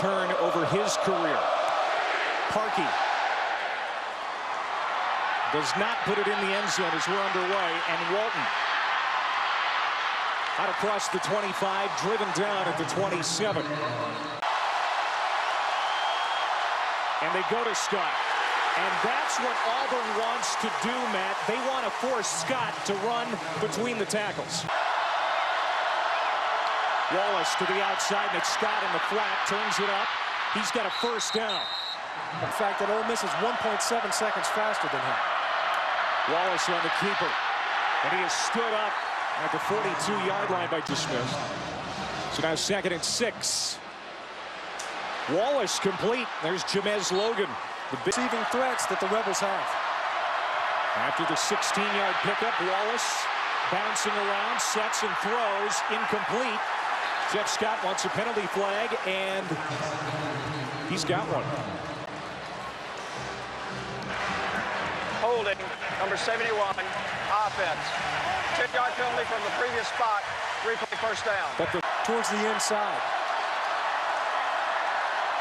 return over his career. Parkey does not put it in the end zone as we're underway, and Walton out across the 25, driven down at the 27. And they go to Scott. And that's what Auburn wants to do, Matt. They want to force Scott to run between the tackles. Wallace to the outside, and it's Scott in the flat, turns it up. He's got a first down. The fact that Ole Miss is 1.7 seconds faster than him. Wallace on the keeper, and he has stood up at the 42-yard line by dismissed. So now 2nd and 6. Wallace complete. There's Jamez Logan. The receiving threats that the Rebels have. After the 16-yard pickup, Wallace bouncing around, sets and throws, incomplete. Jeff Scott wants a penalty flag, and he's got one. Holding, number 71, offense. 10-yard penalty from the previous spot, replay first down. But towards the inside.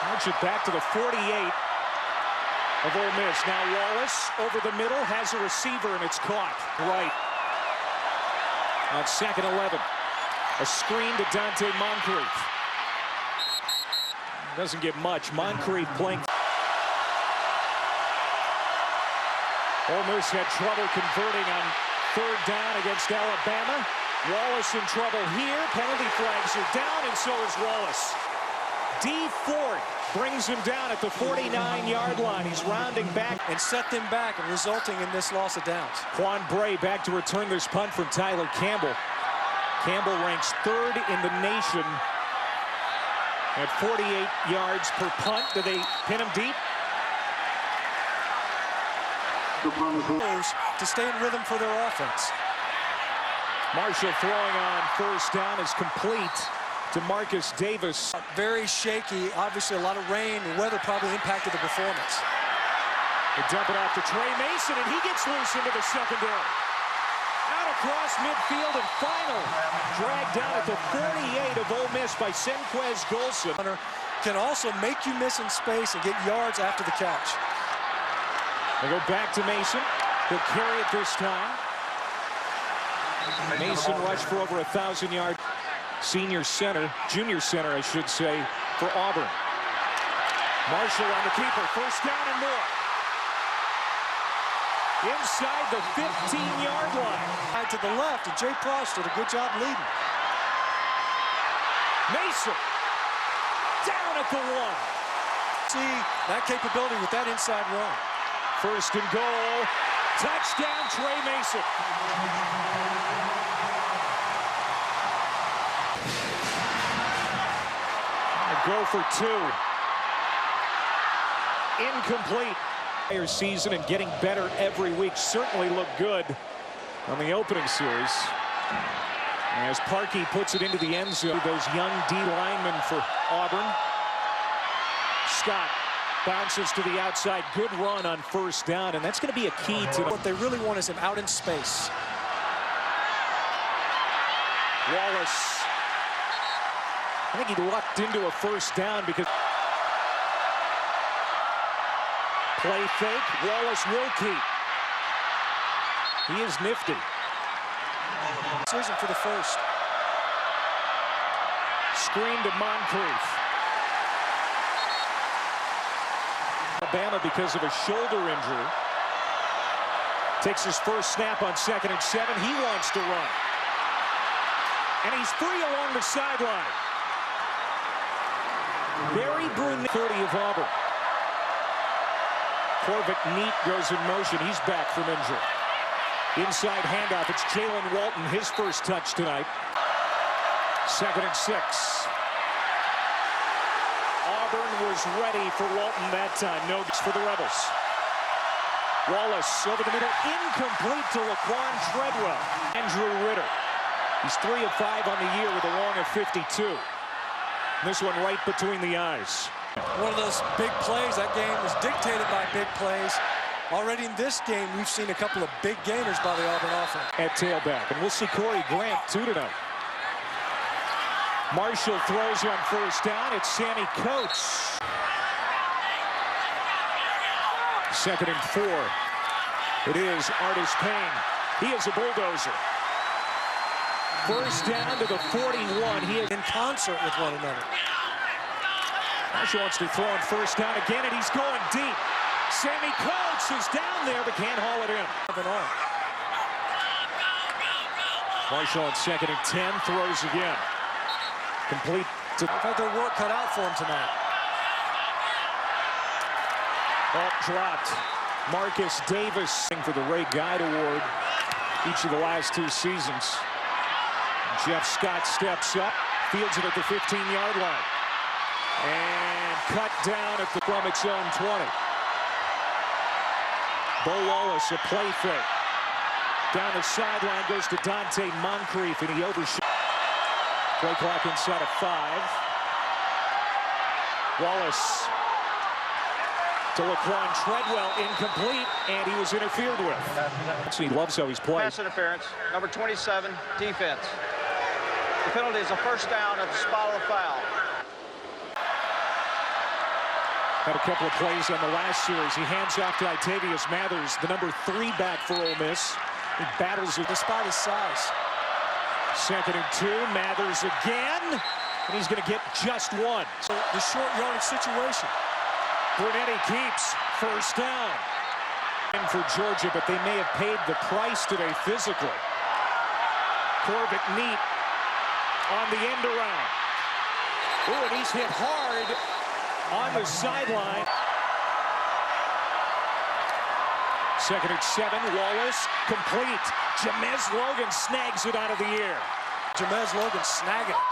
Launch it back to the 48 of Ole Miss. Now Wallace over the middle has a receiver, and it's caught. Right. On 2nd 11. A screen to Dante Moncrief. Doesn't get much. Moncrief playing. Ole Miss had trouble converting on 3rd down against Alabama. Wallace in trouble here. Penalty flags are down, and so is Wallace. D. Ford brings him down at the 49-yard line. He's rounding back and set them back, and resulting in this loss of downs. Quan Bray back to return this punt from Tyler Campbell. Campbell ranks 3rd in the nation at 48 yards per punt. Do they pin him deep? To stay in rhythm for their offense. Marshall throwing on 1st down is complete to Marcus Davis. Very shaky. Obviously, a lot of rain and weather probably impacted the performance. They dump it off to Trey Mason, and he gets loose into the secondary. Out across midfield, and final dragged down at the 48 of Ole Miss by Senquez Golson. Can also make you miss in space and get yards after the catch. They go back to Mason. He'll carry it this time. Mason rushed for over 1,000 yards. Junior center, I should say, for Auburn. Marshall on the keeper. First down and more. Inside the 15-yard line. To the left, and Jay Proust did a good job leading. Mason down at the 1. See that capability with that inside run. 1st and goal. Touchdown, Trey Mason. Go for 2. Incomplete. Season and getting better every week. Certainly looked good on the opening series. As Parkey puts it into the end zone, those young D linemen for Auburn. Scott bounces to the outside. Good run on 1st down, and that's going to be a key to what they really want is him out in space. Wallace. I think he lucked into a 1st down because play fake. Wallace will keep. He is nifty. Decision for the 1st. Screen to Moncrief. Alabama, because of a shoulder injury, takes his 1st snap on 2nd and 7. He wants to run. And he's free along the sideline. Barry Brunette, 30 of Auburn. Corvick Neat goes in motion. He's back from injury. Inside handoff. It's Jalen Walton, his 1st touch tonight. 2nd and 6. Auburn was ready for Walton that time. No good for the Rebels. Wallace over the middle. Incomplete to Laquan Treadwell. Andrew Ritter. He's 3 of 5 on the year with a long of 52. This one right between the eyes. One of those big plays. That game was dictated by big plays. Already in this game, we've seen a couple of big gainers by the Auburn offense. At tailback, and we'll see Corey Grant too tonight. Marshall throws on first down. It's Sammy Coates. 2nd and 4. It is Artis Payne. He is a bulldozer. First down to the 41. He is in concert with one another. Marshall wants to throw on first down again, and he's going deep. Sammy Coates is down there, but can't haul it in. Marshall on 2nd and 10, throws again. Complete to... They've had their work cut out for him tonight. Ball dropped. Marcus Davis for the Ray Guide Award each of the last 2 seasons. Jeff Scott steps up, fields it at the 15-yard line. And cut down at from its own 20. Bo Wallace, a play fake. Down the sideline goes to Dante Moncrief, and he overshot. Play clock inside of 5. Wallace to Laquan Treadwell, incomplete, and he was interfered with. He loves how he's played. Pass interference, number 27, defense. The penalty is a first down at the spot of the foul. Had a couple of plays on the last series. He hands off to Itavius Mathers, the number 3 back for Ole Miss. He battles it despite his size. 2nd and 2, Mathers again, and he's going to get just 1. So the short yardage situation. Brunetti keeps first down. And for Georgia, but they may have paid the price today physically. Corbett neat on the end around. Oh, and he's hit hard on the sideline. 2nd and 7, Wallace complete. Jamez Logan snags it out of the air. Jamez Logan snagging it.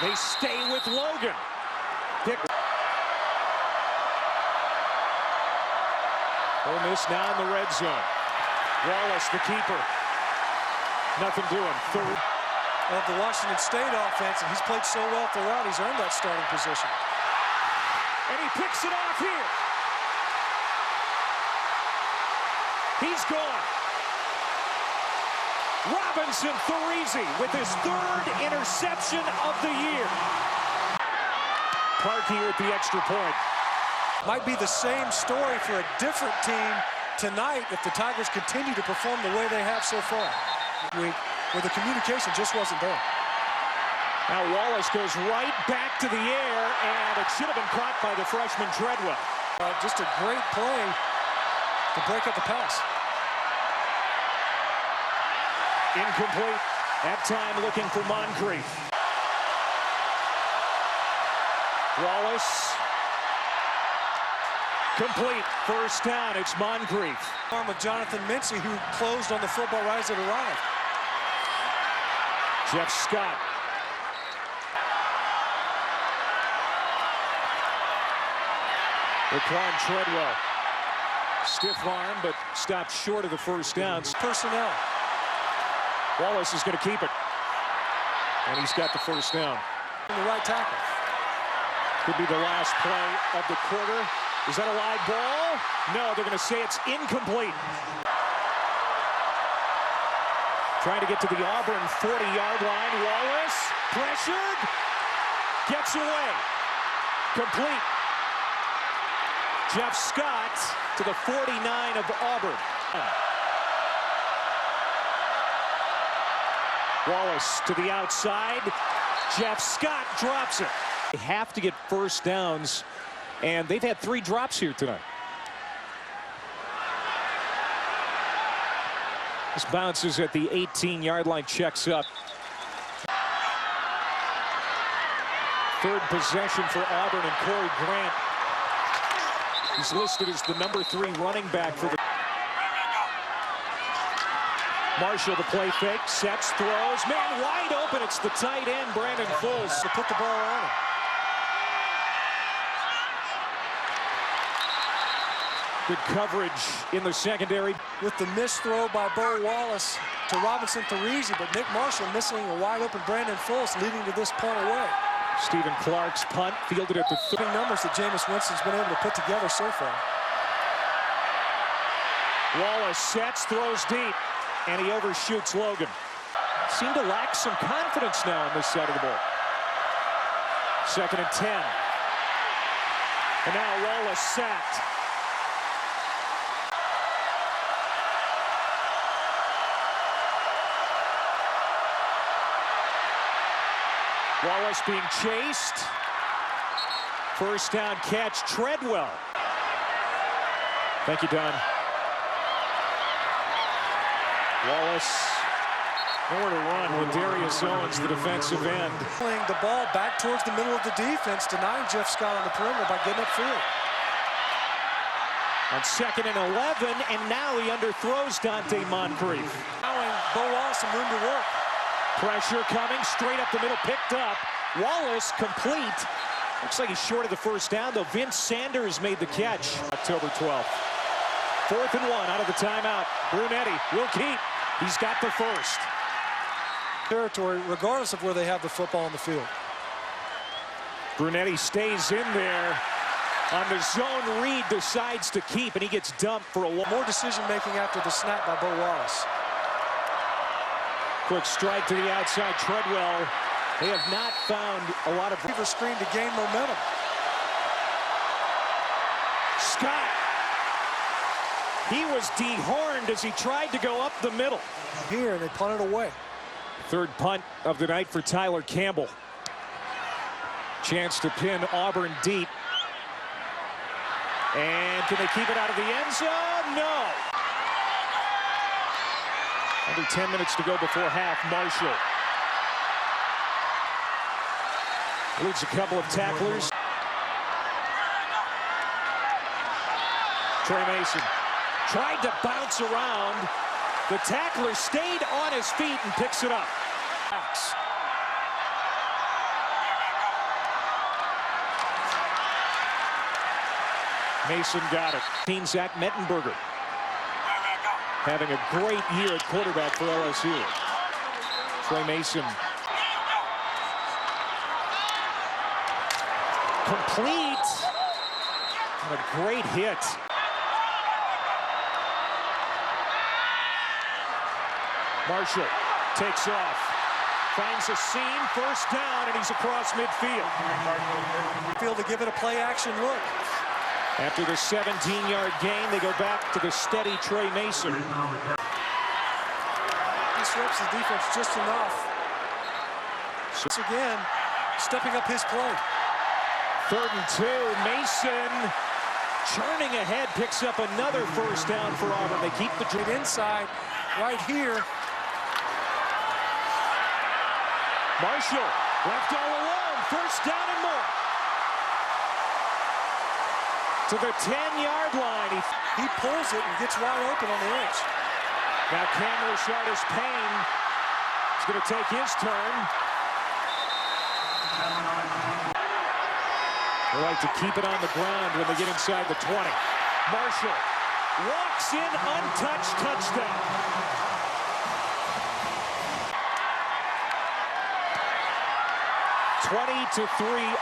They stay with Logan. Ole Miss now in the red zone. Wallace, the keeper. Nothing doing. 3rd. Of the Washington State offense, and he's played so well throughout, he's earned that starting position. And he picks it off here. He's gone. Robinson Thorese with his 3rd interception of the year. Parkey with the extra point. Might be the same story for a different team tonight if the Tigers continue to perform the way they have so far. Where the communication just wasn't there. Now Wallace goes right back to the air, and it should have been caught by the freshman Treadwell. Just a great play to break up the pass. Incomplete. That time looking for Moncrief. Wallace. Complete. First down. It's Moncrief. Arm of Jonathan Mincy, who closed on the football right as it arrived. Jeff Scott. Laquan Treadwell. Stiff arm, but stopped short of the first down. Personnel. Wallace is going to keep it. And he's got the first down. The right tackle. Could be the last play of the quarter. Is that a live ball? No, they're going to say it's incomplete. Trying to get to the Auburn 40-yard line. Wallace, pressured, gets away. Complete. Jeff Scott to the 49 of Auburn. Wallace to the outside. Jeff Scott drops it. They have to get first downs, and they've had 3 drops here tonight. This bounces at the 18-yard line, checks up. 3rd possession for Auburn, and Corey Grant. He's listed as the number 3 running back for the... Marshall, the play fake, sets, throws. Man, wide open. It's the tight end, Brandon Fulls, to put the ball on him. Good coverage in the secondary. With the missed throw by Bo Wallace to Robinson Thorese, but Nick Marshall missing a wide open Brandon Fulls, leading to this punt away. Stephen Clark's punt fielded at the numbers that Jameis Winston's been able to put together so far. Wallace sets, throws deep, and he overshoots Logan. seem to lack some confidence now on this side of the ball. 2nd and 10. And now Wallace sacked. Wallace being chased. 1st down catch, Treadwell. Thank you, Don. Wallace, nowhere to run with Darius Owens, the defensive end. Playing the ball back towards the middle of the defense, denying Jeff Scott on the perimeter by getting upfield. On 2nd and 11, and now he underthrows Dante Moncrief. Allowing Bo Wallace some room to work. Pressure coming, straight up the middle, picked up. Wallace complete. Looks like he's short of the 1st down, though. Vince Sanders made the catch. October 12th. 4th and 1 out of the timeout. Brunetti will keep. He's got the 1st. Territory, regardless of where they have the football on the field. Brunetti stays in there. On the zone read, decides to keep, and he gets dumped for a long. More decision-making after the snap by Bo Wallace. Quick strike to the outside. Treadwell. They have not found a lot of receiver screen to gain momentum. Scott. He was dehorned as he tried to go up the middle. Here, and they punted away. 3rd punt of the night for Tyler Campbell. Chance to pin Auburn deep. And can they keep it out of the end zone? No. Under 10 minutes to go before half. Marshall leads a couple of tacklers. Trey Mason tried to bounce around. The tackler stayed on his feet and picks it up. Mason got it. Zach Mettenberger having a great year at quarterback for LSU. Trey Mason. Complete. And a great hit. Marshall takes off. Finds a seam. 1st down, and he's across midfield. Field to give it a play-action look. After the 17-yard gain, they go back to the steady Trey Mason. He disrupts the defense just enough. Once again, stepping up his play. 3rd and 2. Mason churning ahead, picks up another 1st down for Auburn. They keep the drive inside right here. Marshall left all alone. 1st down and more. To the 10-yard line. He pulls it and gets wide open on the edge. Now Cameron Payne is going to take his turn. They like to keep it on the ground when they get inside the 20. Marshall walks in untouched, touchdown. 20-3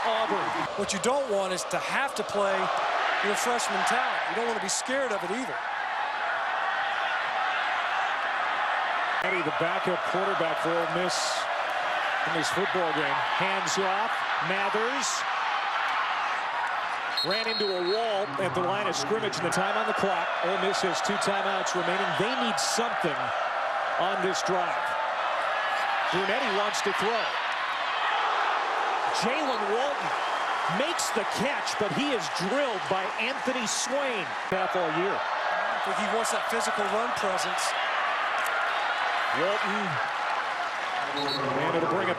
Auburn. What you don't want is to have to play your freshman talent. You don't want to be scared of it either. Eddie, the backup quarterback for Ole Miss in this football game. Hands off. Mathers ran into a wall at the line of scrimmage, and the time on the clock. Ole Miss has 2 timeouts remaining. They need something on this drive. Brunetti wants to throw. Jalen Walton makes the catch, but he is drilled by Anthony Swain. Half all year. I think he wants that physical run presence. Walton. And it'll bring it.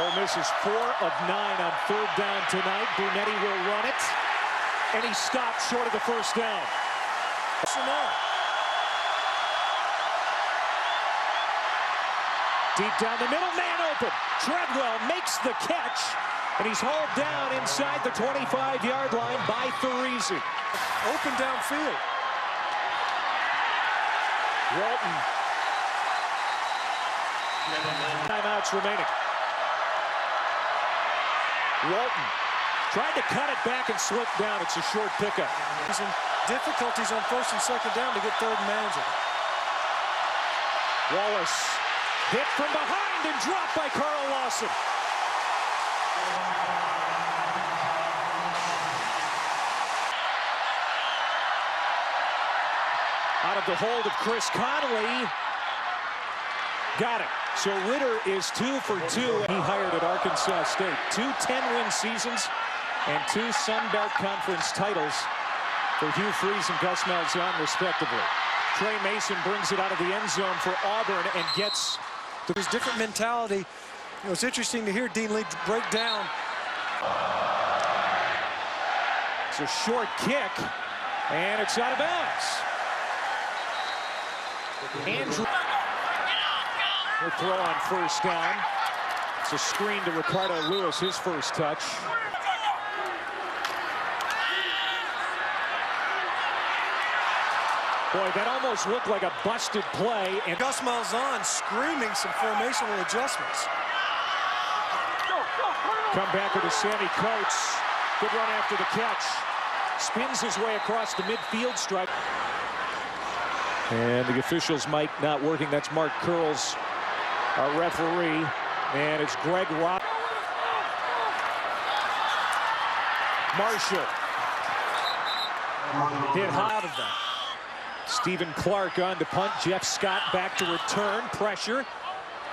Ole Miss is 4 of 9 on 3rd down tonight. Brunetti will run it. And he stopped short of the 1st down. Deep down the middle, man open. Treadwell makes the catch, and he's hauled down inside the 25-yard line by Therese. Open downfield. Walton. Timeouts remaining. Walton tried to cut it back and slipped down. It's a short pickup. difficulties on first and second down to get third and manageable. Wallace hit from behind and dropped by Carl Lawson. Out of the hold of Chris Conley. Got it. So Ritter is 2 for 2. He hired at Arkansas State. 2 10-win seasons and 2 Sun Belt Conference titles for Hugh Freeze and Gus Malzahn, respectively. Trey Mason brings it out of the end zone for Auburn and gets his different mentality. You know, it's interesting to hear Dean Lee break down. It's a short kick, and it's out of bounds. Andrew will throw on first down. It's a screen to Ricardo Lewis, his first touch. Boy, that almost looked like a busted play. And Gus Malzahn screaming some formational adjustments. Come back with a Sammy Coates. Good run after the catch. Spins his way across the midfield stripe. And the officials' mic not working. That's Mark Curls, our referee. And it's Greg Rock. Marshall. Hit high out of that. Stephen Clark on to punt. Jeff Scott back to return. Pressure.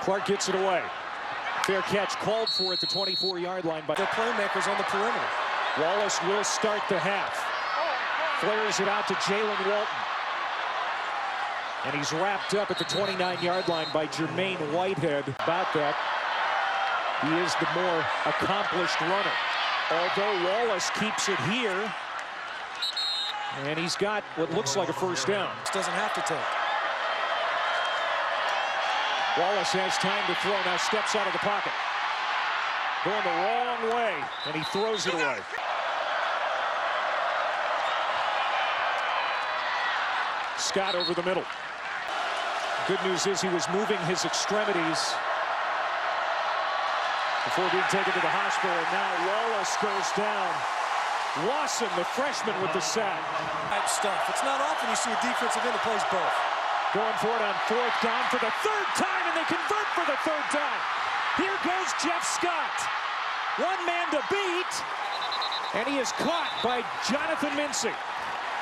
Clark gets it away. Fair catch called for at the 24-yard line by the playmakers on the perimeter. Wallace will start the half. Flares it out to Jalen Walton. And he's wrapped up at the 29-yard line by Jermaine Whitehead. About that, he is the more accomplished runner. Although Wallace keeps it here. And he's got what looks like a first down. Doesn't have to take. Wallace has time to throw, now steps out of the pocket. Going the wrong way, and he throws it away. Scott over the middle. Good news is he was moving his extremities before being taken to the hospital, and now Wallace goes down. Lawson, the freshman, with the sack. Type stuff. It's not often you see a defensive end that plays both. Going for it on fourth down for the third time, and they convert for the third time. Here goes Jeff Scott. One man to beat, and he is caught by Jonathan Mincy.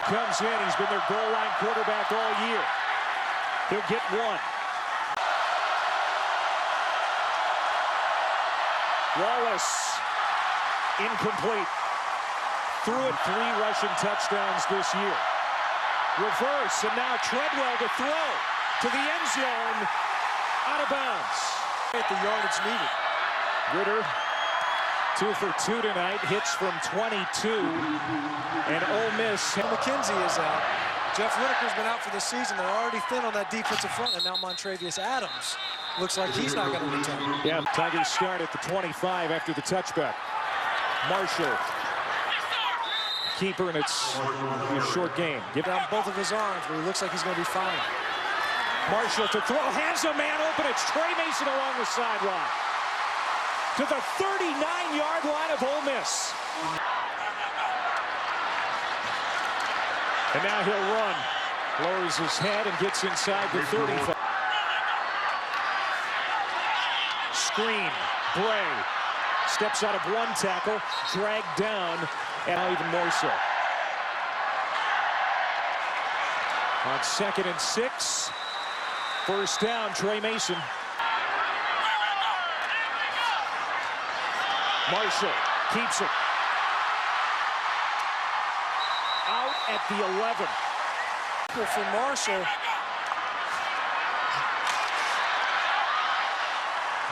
Comes in, he's been their goal line quarterback all year. He'll get one. Wallace, incomplete. Threw it 3 rushing touchdowns this year. Reverse, and now Treadwell to throw to the end zone, out of bounds. At the yardage needed. Ritter, 2 for 2 tonight, hits from 22, and Ole Miss. McKenzie is out. Jeff Whitaker's been out for the season. They're already thin on that defensive front, and now Montravius Adams looks like he's not going to return. Yeah, Tigers start at the 25 after the touchback. Marshall. Keeper, and it's a short game. Give down both of his arms, but he looks like he's going to be fine. Marshall to throw, has a man open. It's Trey Mason along the sideline to the 39-yard line of Ole Miss. And now he'll run. Lowers his head and gets inside the 35. Screen. Bray steps out of one tackle, dragged down, and now even more so. On 2nd and 6. First down, Trey Mason. Marshall keeps it. Out at the 11. For Marshall.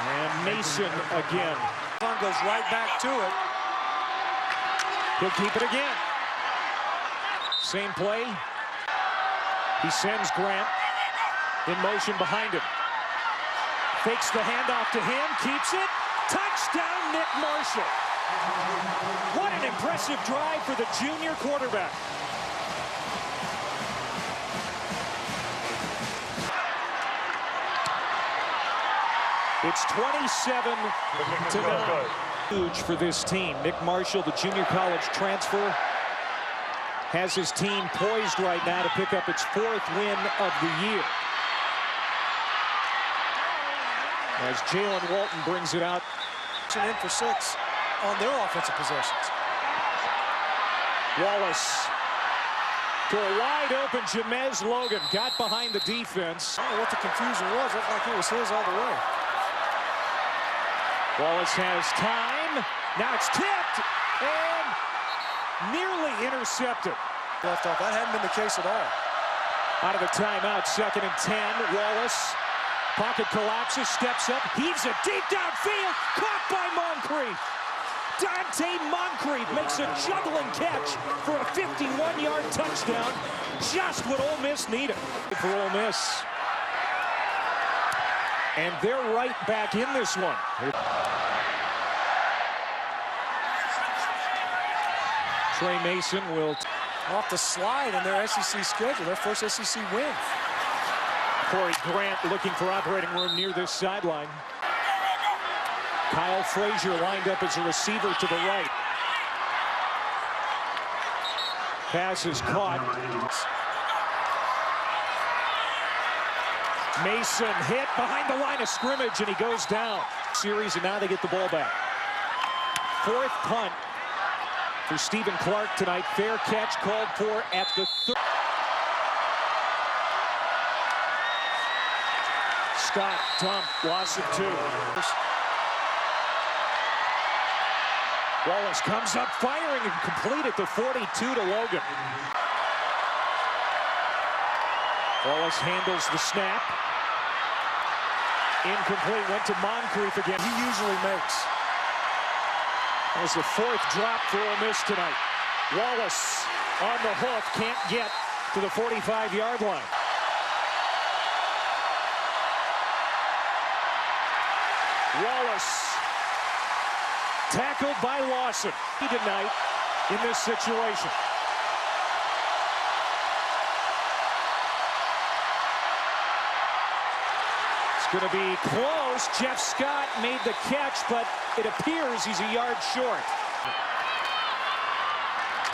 And Mason again. Goes right back to it. He'll keep it again. Same play. He sends Grant in motion behind him. Fakes the handoff to him, keeps it. Touchdown, Nick Marshall. What an impressive drive for the junior quarterback. It's 27-9. Huge for this team. Nick Marshall, the junior college transfer, has his team poised right now to pick up its 4th win of the year. As Jalen Walton brings it out. In for 6 on their offensive possessions. Wallace to a wide open Jamez Logan. Got behind the defense. I don't know what the confusion was. Looked like it was his all the way. Wallace has time. Now it's tipped and nearly intercepted. Left off. That hadn't been the case at all. Out of the timeout, 2nd and 10. Wallace. Pocket collapses, steps up, heaves it deep downfield, caught by Moncrief. Dante Moncrief makes a juggling catch for a 51-yard touchdown. Just what Ole Miss needed for Ole Miss. And they're right back in this one. Trey Mason will off the slide in their SEC schedule, their first SEC win. Corey Grant looking for operating room near this sideline. Kyle Frazier lined up as a receiver to the right. Pass is caught. Mason hit behind the line of scrimmage, and he goes down. Series, and now they get the ball back. 4th punt for Stephen Clark tonight. Fair catch called for at the 3rd. Scott dump, loss of 2. Wallace comes up firing and complete at the 42 to Logan. Wallace handles the snap. Incomplete, went to Moncrief again. He usually makes. That was the 4th drop for Ole Miss tonight. Wallace on the hook, can't get to the 45-yard line. Wallace tackled by Lawson tonight in this situation. It's going to be close. Jeff Scott made the catch, but it appears he's a yard short.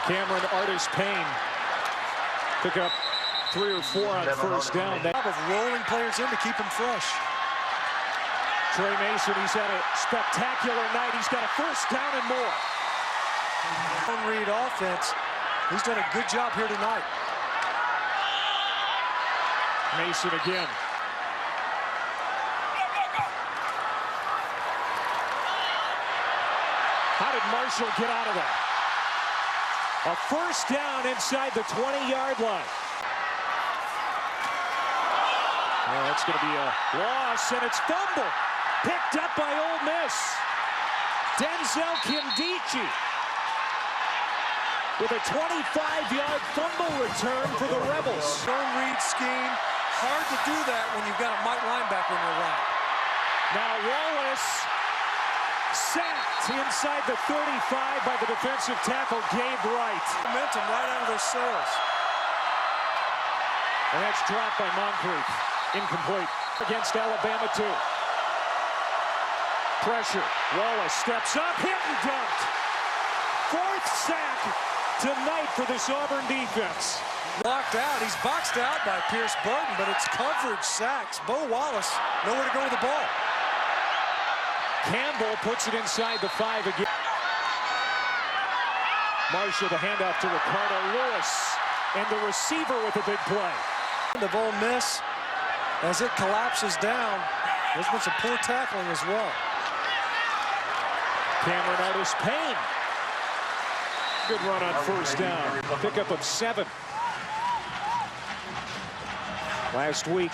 Cameron Artis-Payne pick up 3 or 4 on 1st down. Job of rolling players in to keep them fresh. Trey Mason, he's had a spectacular night. He's got a 1st down and more. Read offense. He's done a good job here tonight. Mason again. How did Marshall get out of that? A 1st down inside the 20-yard line. Well, that's going to be a loss, and it's fumble. Picked up by Ole Miss. Denzel Kimdichie with a 25-yard fumble return for the Rebels. Zone read scheme. Hard to do that when you've got a Mike linebacker in your line. Now Wallace sacked inside the 35 by the defensive tackle Gabe Wright. Momentum right out of their sails. And that's dropped by Moncrief. Incomplete against Alabama too. Pressure. Wallace steps up, hit and dunked. 4th sack tonight for this Auburn defense. Locked out. He's boxed out by Pierce Burton, but it's coverage sacks. Bo Wallace nowhere to go with the ball. Campbell puts it inside the 5 again. Marshall the handoff to Ricardo Lewis, and the receiver with a big play. Of Ole Miss, as it collapses down, there's been some poor tackling as well. Cameron Artis-Payne. Good run on 1st down. Pickup of 7. Last week,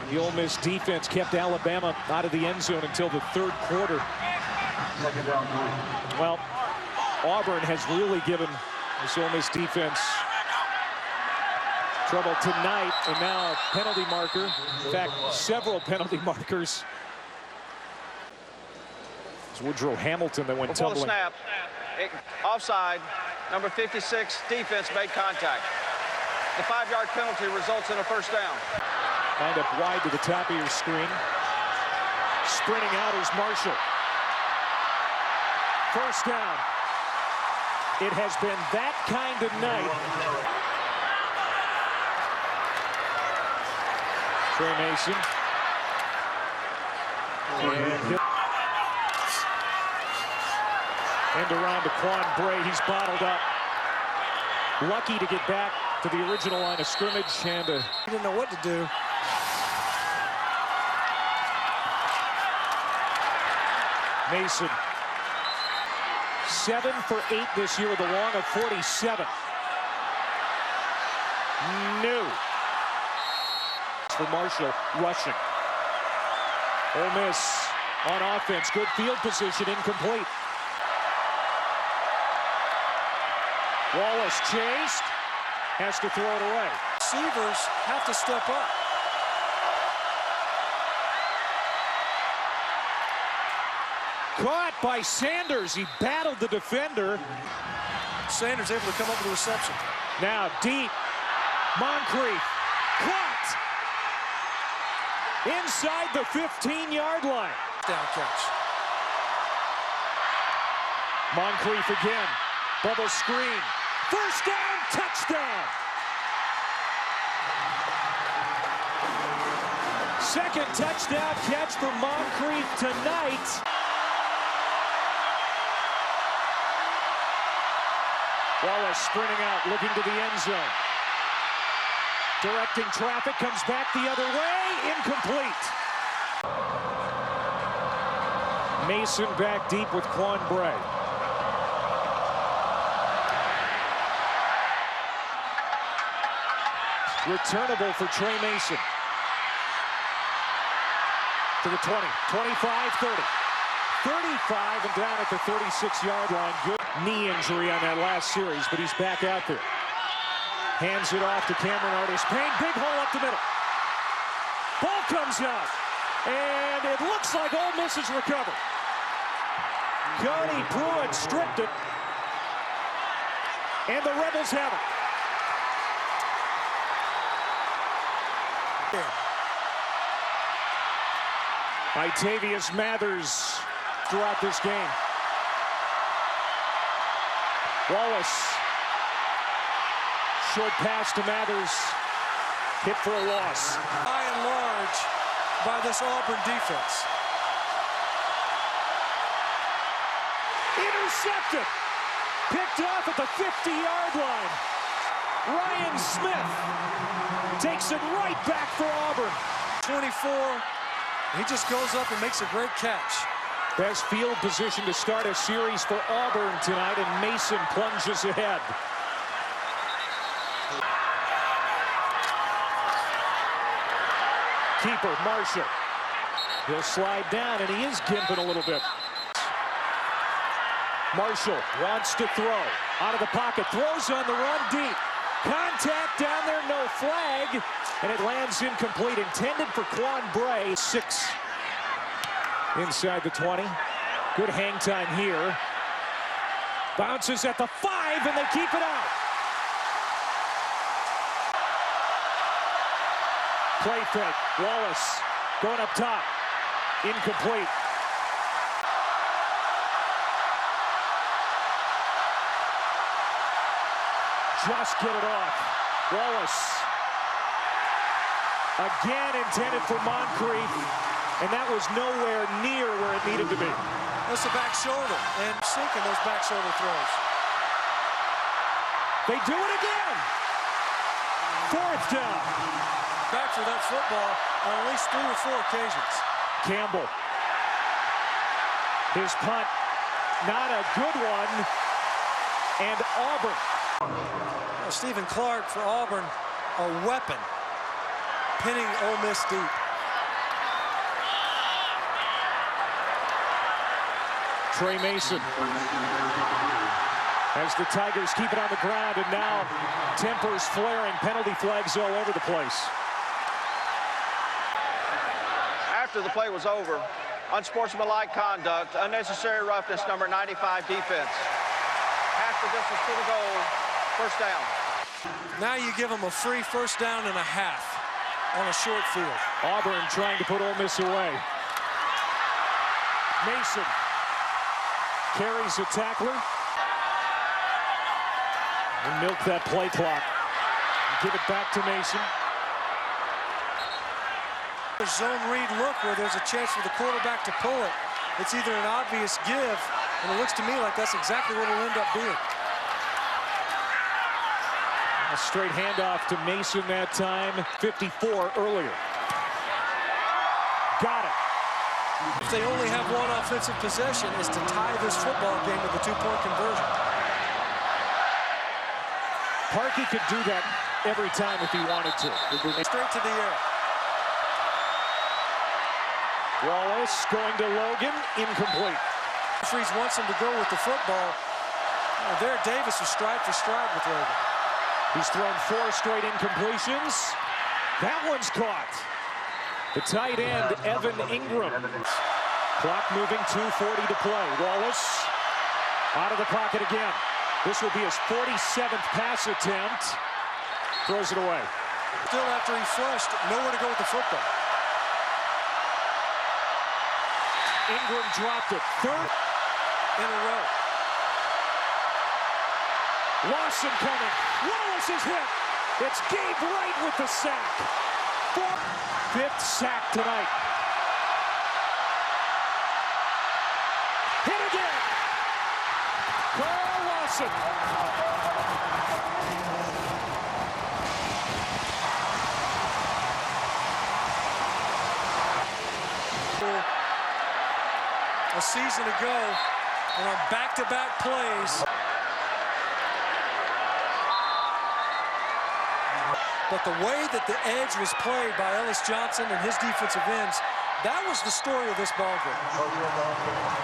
the Ole Miss defense kept Alabama out of the end zone until the 3rd quarter. Well, Auburn has really given this Ole Miss defense trouble tonight, and now a penalty marker. In fact, several penalty markers. It's Woodrow Hamilton that went Before tumbling. the snap, offside, number 56, defense made contact. The 5-yard penalty results in a 1st down. Lined up wide to the top of your screen. Sprinting out is Marshall. 1st down. It has been that kind of night. Trey Mason. And around to Quan Bray. He's bottled up. Lucky to get back to the original line of scrimmage. And he didn't know what to do. Mason. 7 for 8 this year with a long of 47. New. For Marshall rushing. Ole Miss on offense. Good field position. Incomplete. Wallace chased. Has to throw it away. Receivers have to step up. Caught by Sanders. He battled the defender. Sanders able to come up with the reception. Now deep. Moncrief. Caught. Inside the 15-yard line. Down catch. Moncrief again. Bubble screen. First down. Touchdown. Second touchdown catch for Moncrief tonight. Wallace sprinting out, looking to the end zone. Directing traffic, comes back the other way, incomplete. Mason back deep with Quan Bray. Returnable for Trey Mason. To the 20, 25, 30. 35 and down at the 36-yard line. Good knee injury on that last series, but he's back out there. Hands it off to Cameron Artis-Payne. Big hole up the middle. Ball comes out. And it looks like Ole Miss has recovered. Cody Pruitt stripped it. And the Rebels have it. Itavius Mathers throughout this game. Wallace. Short pass to Mathers. Hit for a loss. By and large by this Auburn defense. Intercepted. Picked off at the 50-yard line. Ryan Smith takes it right back for Auburn. 24. He just goes up and makes a great catch. Best field position to start a series for Auburn tonight, and Mason plunges ahead. Keeper, Marshall. He'll slide down, and he is gimping a little bit. Marshall wants to throw. Out of the pocket, throws on the run deep. Contact down there, no flag. And it lands incomplete, intended for Quan Bray. 6 inside the 20. Good hang time here. Bounces at the 5, and they keep it out. Play fake. Wallace going up top. Incomplete. Just get it off. Wallace. Again intended for Moncrief, and that was nowhere near where it needed to be. That's the back shoulder, and sinking those back shoulder throws. They do it again. 4th down. Back for that football on at least 3 or 4 occasions. Campbell. His punt, not a good one. And Auburn. Stephen Clark for Auburn, a weapon, pinning Ole Miss deep. Trey Mason. As the Tigers keep it on the ground, and now tempers flaring, penalty flags all over the place. After the play was over, unsportsmanlike conduct, unnecessary roughness, number 95 defense. Half the distance to the goal, first down. Now you give them a free 1st down and a half on a short field. Auburn trying to put Ole Miss away. Mason carries a tackler. And milk that play clock. Give it back to Mason. A zone read look where there's a chance for the quarterback to pull it. It's either an obvious give, and it looks to me like that's exactly what it'll end up being. A straight handoff to Mason that time. 54 earlier. Got it. If they only have one offensive possession, is to tie this football game with a two-point conversion. Parkey could do that every time if he wanted to. Straight to the air. Wallace going to Logan, incomplete. Freeze wants him to go with the football. There, Davis was stride for stride with Logan. He's thrown 4 straight incompletions. That one's caught. The tight end, Evan Ingram. Clock moving, 2:40 to play. Wallace out of the pocket again. This will be his 47th pass attempt. Throws it away. Still after he flushed, nowhere to go with the football. Ingram dropped it. 3rd in a row. Lawson coming. Wallace is hit. It's Gabe Wright with the sack. 5th sack tonight. Hit again. Carl Lawson. A season ago, and on back-to-back plays. But the way that the edge was played by Ellis Johnson and his defensive ends, that was the story of this ball game.